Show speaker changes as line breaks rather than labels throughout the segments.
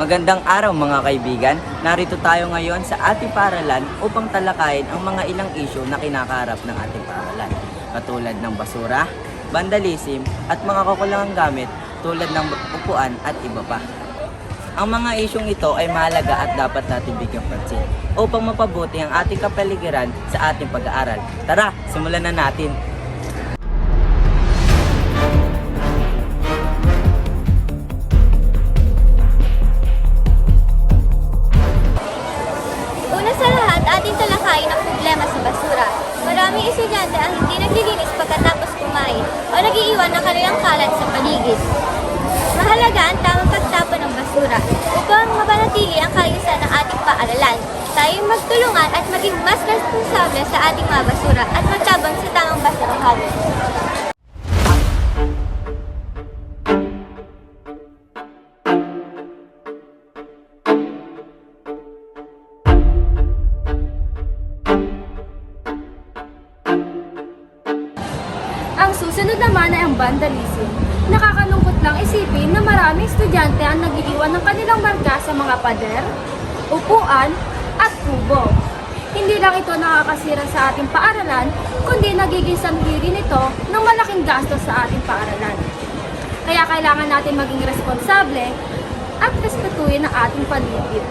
Magandang araw mga kaibigan. Narito tayo ngayon sa ating paaralan upang talakayin ang mga ilang issue na kinakaharap ng ating paaralan. Katulad ng basura, vandalism at mga kakulangang gamit tulad ng upuan at iba pa. Ang mga isyong ito ay mahalaga at dapat natin bigyang pansin upang mapabuti ang ating kapaligiran sa ating pag-aaral. Tara, simulan na natin!
Una sa lahat, ating talakayin ang problema sa basura. Maraming estudyante ang hindi naglilinis pagkatapos kumain o nag-iiwan ng kanilang kalat sa paligid. Mahalaga ang tamang pagtapon ng basura upang mapanatili ang kaayusan ng ating paaralan. Tayong magtulungan at maging mas responsable sa ating mga basura at magtabang sa tamang basurahan.
Ang susunod naman ay ang vandalism. Nakakalungkot lang isipin na maraming estudyante ang nag-iiwan ng kanilang marka sa mga pader, upuan, at kubo. Hindi lang ito nakakasira sa ating paaralan, kundi nagiging sanhi rin ito ng malaking gastos sa ating paaralan. Kaya kailangan natin maging responsable at respetuhin ang ating paligid.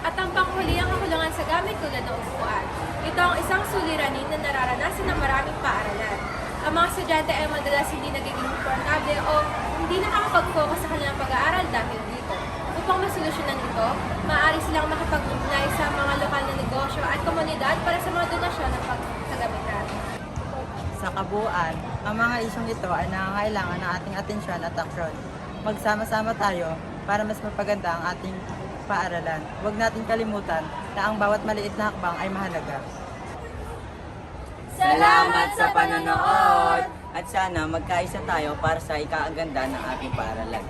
At ang panghuli ang kakulangan sa gamit tulad ng upuan. Ito ang isang suliranin na nararanasan ng maraming paaralan. Ang mga estudyante ay madalas hindi nagiging komportable o hindi nakakapag-focus sa kanilang pag-aaral dahil dito. Upang masolusyonan ito, maaari silang makipag-ugnay sa mga lokal na negosyo at komunidad para sa mga donasyon ng pagkagamitan.
Sa kabuuan, ang mga isyong ito ay nangangailangan ng ating atensyon at aksyon. Magsama-sama tayo para mas mapaganda ang ating paaralan. Huwag natin kalimutan na ang bawat maliit na hakbang ay mahalaga.
Salamat sa panonood! At sana magkaisa tayo para sa ikaaganda ng ating paaralan.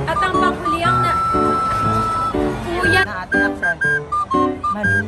At ang panghuli ang
Na ating aksyon, mali